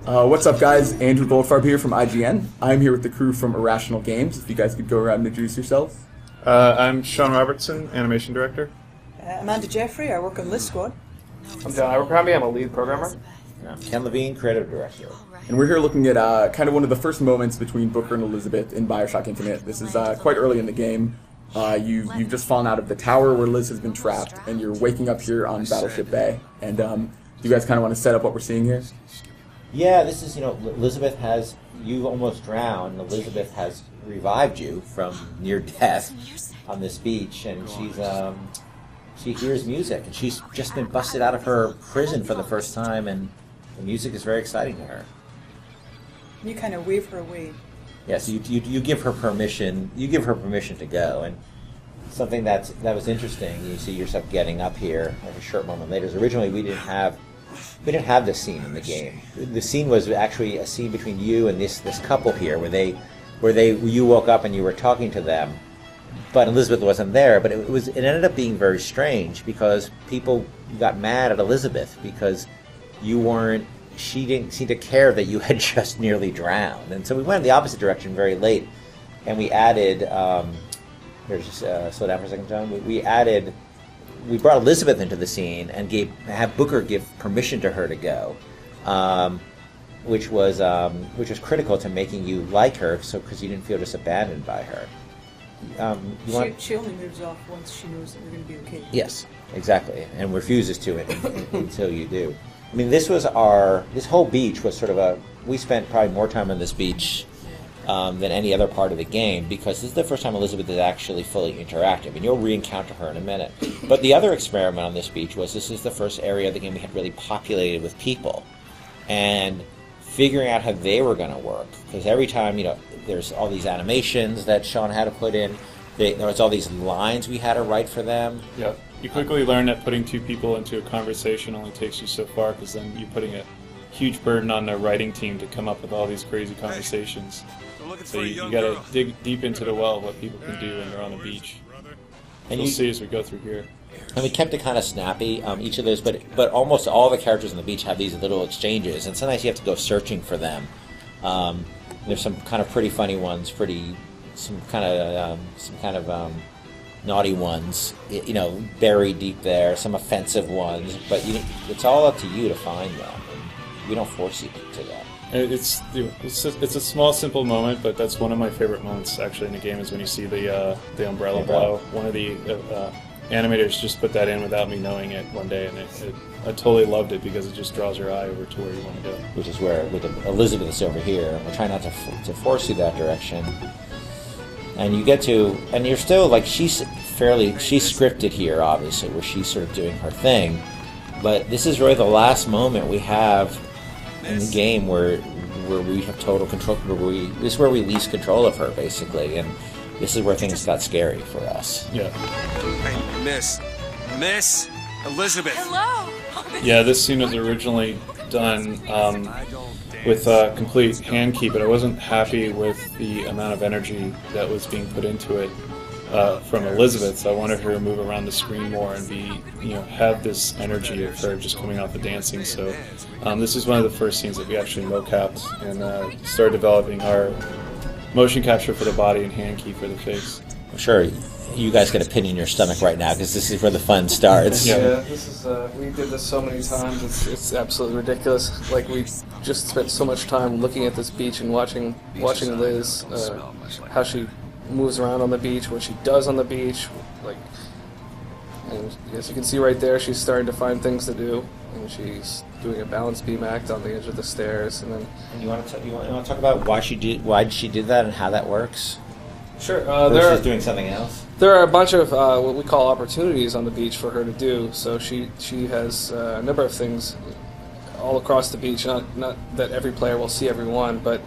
What's up, guys? Andrew Goldfarb here from IGN. I'm here with the crew from Irrational Games. If you guys could go around and introduce yourselves. I'm Sean Robertson, animation director. Amanda Jeffrey, I work on List Squad. I'm John Abercrombie, I'm a lead programmer. Ken Levine, creative director. And we're here looking at kind of one of the first moments between Booker and Elizabeth in BioShock Infinite. This is quite early in the game. You've just fallen out of the tower where Liz has been trapped, and you're waking up here on Battleship Bay. And do you guys kind of want to set up what we're seeing here? Yeah, this is, Elizabeth has, you almost drowned. Elizabeth has revived you from near death on this beach, and she hears music, and she's just been busted out of her prison for the first time, and the music is very exciting to her. You kind of wave her away. Yes, you give her permission. You give her permission to go, and something that was interesting. You see yourself getting up here like a short moment later. Originally, we didn't have this scene in the game. The scene was actually a scene between you and this couple here, where you woke up and you were talking to them, but Elizabeth wasn't there. But it ended up being very strange because people got mad at Elizabeth because she didn't seem to care that you had just nearly drowned. And so we went in the opposite direction very late, and we added, slow down for a second, John. We brought Elizabeth into the scene and had Booker give permission to her to go, which was critical to making you like her, because you didn't feel just abandoned by her. She only moves off once she knows that we're going to be okay. Yes, exactly, and refuses to until you do. I mean, this whole beach was sort of we spent probably more time on this beach than any other part of the game, because this is the first time Elizabeth is actually fully interactive, and you'll re-encounter her in a minute. But the other experiment on this beach was this is the first area of the game we had really populated with people, and figuring out how they were going to work, because every time, there's all these animations that Sean had to put in, there was all these lines we had to write for them. Yeah, you quickly learn that putting two people into a conversation only takes you so far, because then you're putting a huge burden on their writing team to come up with all these crazy conversations. So you got to dig deep into the well of what people can do when they're on the beach. And you'll see as we go through here. And we kept it kind of snappy, each of those, but almost all the characters on the beach have these little exchanges, and sometimes you have to go searching for them. There's some kind of pretty funny ones, some kind of naughty ones, buried deep there, some offensive ones, but it's all up to you to find them. And we don't force you to that. It's a small, simple moment, but that's one of my favorite moments actually in the game, is when you see the umbrella blow. One of the animators just put that in without me knowing it one day, and I totally loved it because it just draws your eye over to where you want to go. Which is where, with Elizabeth is over here, we're trying not to force you that direction. And you get to, and you're still, she's scripted here, obviously, where she's sort of doing her thing, but this is really the last moment we have in the game where we have total control, this is where we lease control of her, basically, and this is where things got scary for us. Yeah. Hey, Miss Elizabeth. Hello. Yeah, this scene was originally done with complete hand key, but I wasn't happy with the amount of energy that was being put into it from Elizabeth. So I wanted her to move around the screen more and have this energy of her just coming off the dancing. So this is one of the first scenes that we actually mocapped and started developing our motion capture for the body and hand key for the face. I'm sure you guys get a pin in your stomach right now, because this is where the fun starts. Yeah, this is we did this so many times. It's absolutely ridiculous. We just spent so much time looking at this beach and watching Liz, how she moves around on the beach, what she does on the beach, and as you can see right there, she's starting to find things to do, and she's doing a balance beam act on the edge of the stairs, and then. And you want to talk about why she did that and how that works? Sure. She's doing something else. There are a bunch of what we call opportunities on the beach for her to do. So she has a number of things all across the beach. Not that every player will see every one, but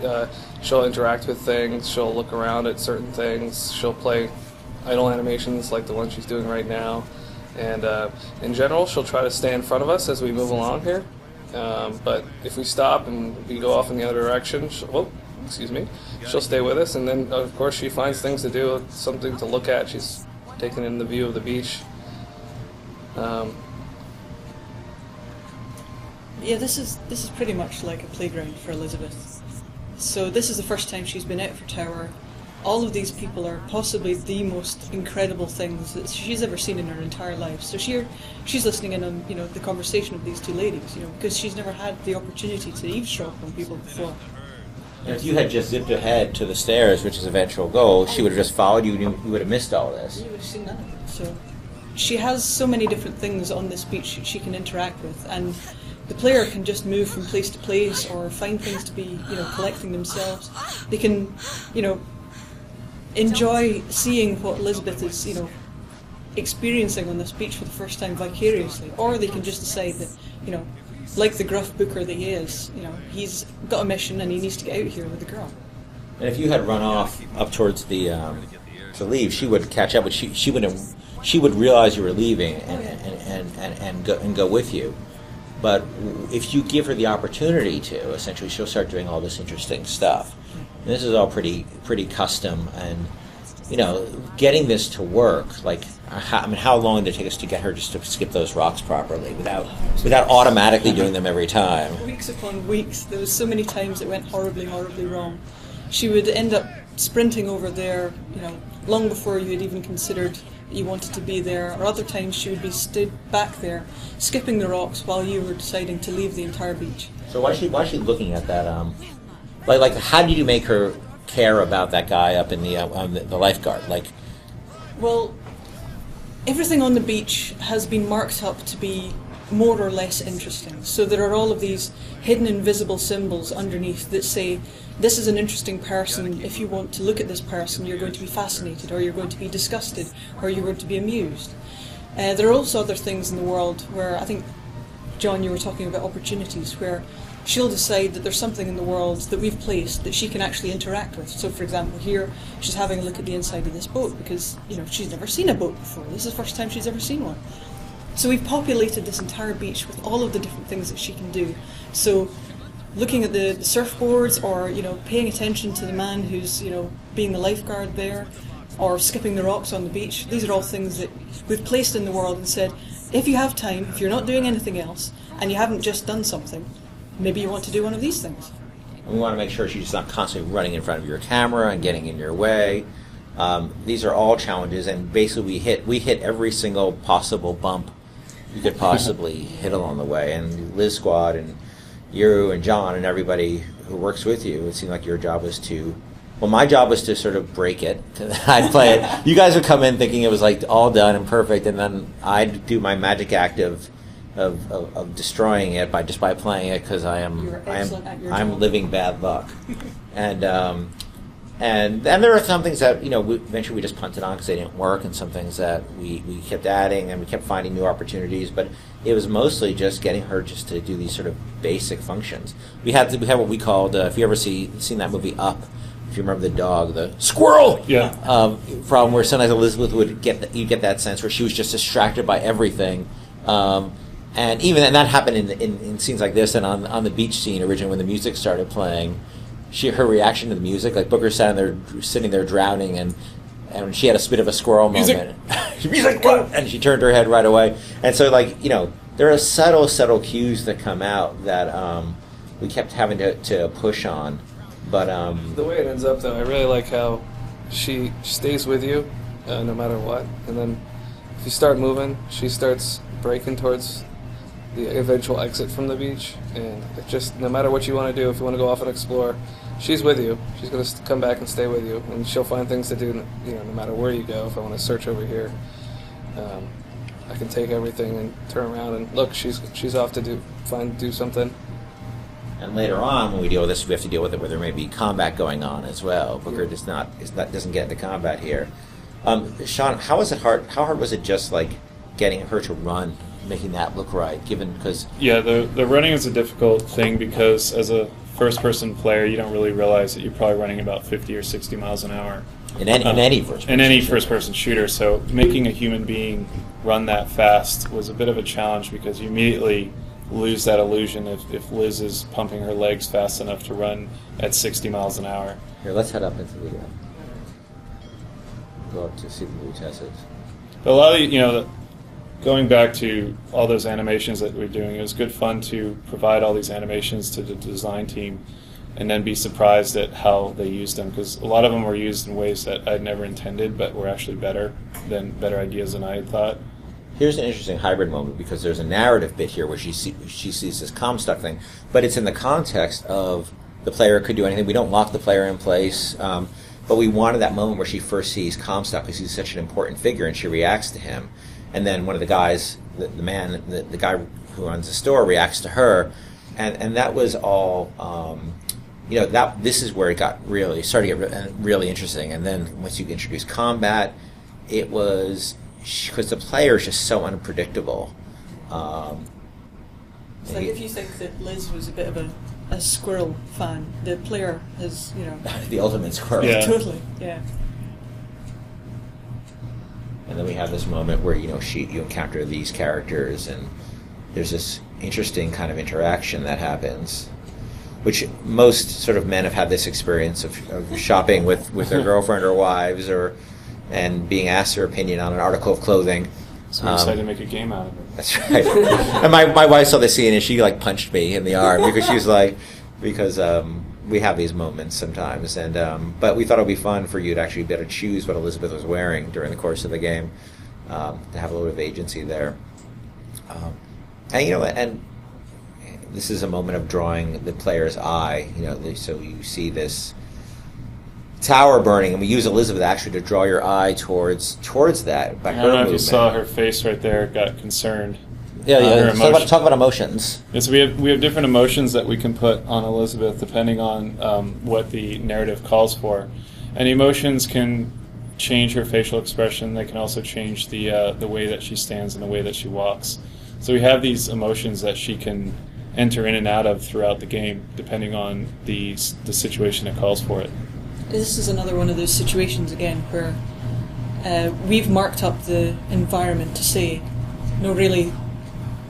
she'll interact with things. She'll look around at certain things. She'll play idle animations like the one she's doing right now. And in general, she'll try to stay in front of us as we move along here. But if we stop and we go off in the other direction, she'll stay with us. And then, of course, she finds things to do, something to look at. She's taking in the view of the beach. Yeah, this is pretty much like a playground for Elizabeth. So this is the first time she's been out for Tower. All of these people are possibly the most incredible things that she's ever seen in her entire life. So she's listening in on the conversation of these two ladies, because she's never had the opportunity to eavesdrop on people before. And if you had just zipped ahead to the stairs, which is the eventual goal, she would have just followed you and you would have missed all this. You would have seen that. So she has so many different things on this beach she can interact with, and the player can just move from place to place or find things to be, collecting themselves. They can, enjoy seeing what Elizabeth is, experiencing on this beach for the first time vicariously, or they can just decide that, like the gruff booker that he is, he's got a mission and he needs to get out here with the girl. And if you had run off up towards the to leave, she would catch up. But she would realize you were leaving and go with you. But if you give her the opportunity to, essentially, she'll start doing all this interesting stuff. And this is all pretty custom, and getting this to work. Like, how long did it take us to get her just to skip those rocks properly without automatically doing them every time? Weeks upon weeks. There was so many times it went horribly, horribly wrong. She would end up sprinting over there, long before you had even considered that you wanted to be there. Or other times she would be stood back there, skipping the rocks while you were deciding to leave the entire beach. So why is she looking at that? Like how did you make her care about that guy up in the lifeguard? Well, everything on the beach has been marked up to be more or less interesting. So there are all of these hidden invisible symbols underneath that say, this is an interesting person. If you want to look at this person, you're going to be fascinated, or you're going to be disgusted, or you're going to be amused. There are also other things in the world where, I think, John, you were talking about opportunities, where she'll decide that there's something in the world that we've placed that she can actually interact with. So, for example, here she's having a look at the inside of this boat because, she's never seen a boat before. This is the first time she's ever seen one. So we've populated this entire beach with all of the different things that she can do. So looking at the surfboards, or, paying attention to the man who's, being the lifeguard there, or skipping the rocks on the beach, these are all things that we've placed in the world and said, if you have time, if you're not doing anything else, and you haven't just done something, maybe you want to do one of these things. And we want to make sure she's not constantly running in front of your camera and getting in your way. These are all challenges, and basically we hit every single possible bump you could possibly hit along the way. And Liz Squad and you and John and everybody who works with you, it seemed like your job was to, well, my job was to sort of break it. I'd play it. You guys would come in thinking it was like all done and perfect, and then I'd do my magic act of destroying it by playing it, because I'm living bad luck. And there are some things that eventually we just punted on because they didn't work, and some things that we kept adding, and we kept finding new opportunities. But it was mostly just getting her just to do these sort of basic functions. We had what we called, if you ever seen that movie Up, if you remember the dog, the squirrel, from where sometimes Elizabeth would you get that sense where she was just distracted by everything. And that happened in scenes like this, and on the beach scene originally when the music started playing, her reaction to the music, like Booker sitting there drowning, and she had a bit of a squirrel moment. Music, what? And she turned her head right away. And so there are subtle cues that come out that we kept having to push on. But the way it ends up, though, I really like how she stays with you no matter what, and then if you start moving, she starts breaking towards the eventual exit from the beach, and it just, no matter what you want to do, if you want to go off and explore, she's with you. She's going to come back and stay with you, and she'll find things to do, no matter where you go. If I want to search over here, I can take everything and turn around and look, she's off to do something. And later on, when we deal with this, we have to deal with it where there may be combat going on as well. Booker doesn't get into combat here. Sean, how hard was it just getting her to run, making that look right, because the running is a difficult thing, because as a first-person player, you don't really realize that you're probably running about 50 or 60 miles an hour in any first-person shooter. So making a human being run that fast was a bit of a challenge, because you immediately lose that illusion if Liz is pumping her legs fast enough to run at 60 miles an hour. Here, let's head up into the go up to see the blue Tess's. But a lot of going back to all those animations that we're doing, it was good fun to provide all these animations to the design team and then be surprised at how they used them, because a lot of them were used in ways that I'd never intended but were actually better ideas than I had thought. Here's an interesting hybrid moment, because there's a narrative bit here where she sees this Comstock thing, but it's in the context of the player could do anything. We don't lock the player in place, but we wanted that moment where she first sees Comstock because he's such an important figure, and she reacts to him. And then one of the guys, the guy who runs the store, reacts to her, and that was all. This is where it started to get really interesting. And then once you introduce combat, it was because the player is just so unpredictable. It's like if you think that Liz was a bit of a squirrel fan, the player is, the ultimate squirrel. Yeah. Totally, yeah. And then we have this moment where you encounter these characters, and there's this interesting kind of interaction that happens, which most sort of men have had this experience of shopping with their girlfriend or wives, and being asked their opinion on an article of clothing. So we decided to make a game out of it. That's right. And my wife saw the scene and she punched me in the arm because she was because we have these moments sometimes, and but we thought it would be fun for you to actually be able to choose what Elizabeth was wearing during the course of the game, to have a little bit of agency there. And this is a moment of drawing the player's eye. So you see this tower burning, and we use Elizabeth actually to draw your eye towards that. By I don't know if you movement. saw her face right there, got concerned. Yeah. Talk about emotions. Yes, we have different emotions that we can put on Elizabeth depending on what the narrative calls for, and emotions can change her facial expression. They can also change the way that she stands and the way that she walks. So we have these emotions that she can enter in and out of throughout the game, depending on the situation that calls for it. This is another one of those situations again where we've marked up the environment to say, no, really,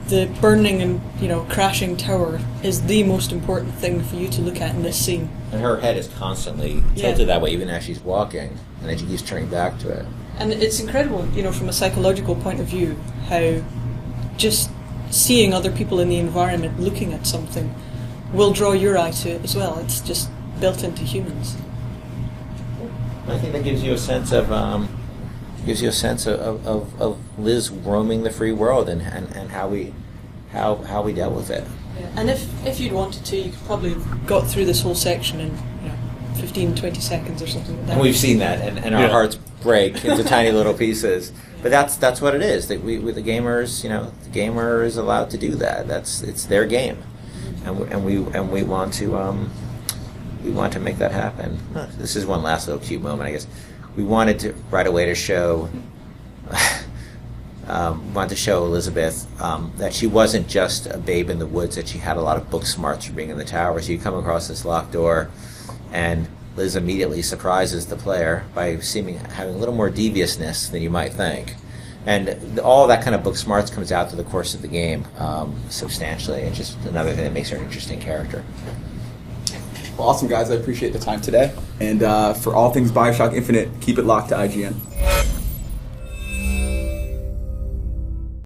the burning and crashing tower is the most important thing for you to look at in this scene. And her head is constantly tilted that way, even as she's walking, and then she keeps turning back to it. And it's incredible, from a psychological point of view, how just seeing other people in the environment looking at something will draw your eye to it as well. It's just built into humans. I think that gives you a sense of Liz roaming the free world and how we dealt with it. Yeah. And if you'd wanted to, you could probably have got through this whole section in 15, 20 seconds or something like that. And we've seen that, and our hearts break into tiny little pieces. But that's what it is. That with the gamers, the gamer is allowed to do that. It's their game, and we want to make that happen. This is one last little cute moment, I guess. We wanted to right away to show Elizabeth that she wasn't just a babe in the woods, that she had a lot of book smarts for being in the tower. So you come across this locked door, and Liz immediately surprises the player by having a little more deviousness than you might think. And all that kind of book smarts comes out through the course of the game substantially. It's just another thing that makes her an interesting character. Well, awesome, guys. I appreciate the time today. And for all things BioShock Infinite, keep it locked to IGN.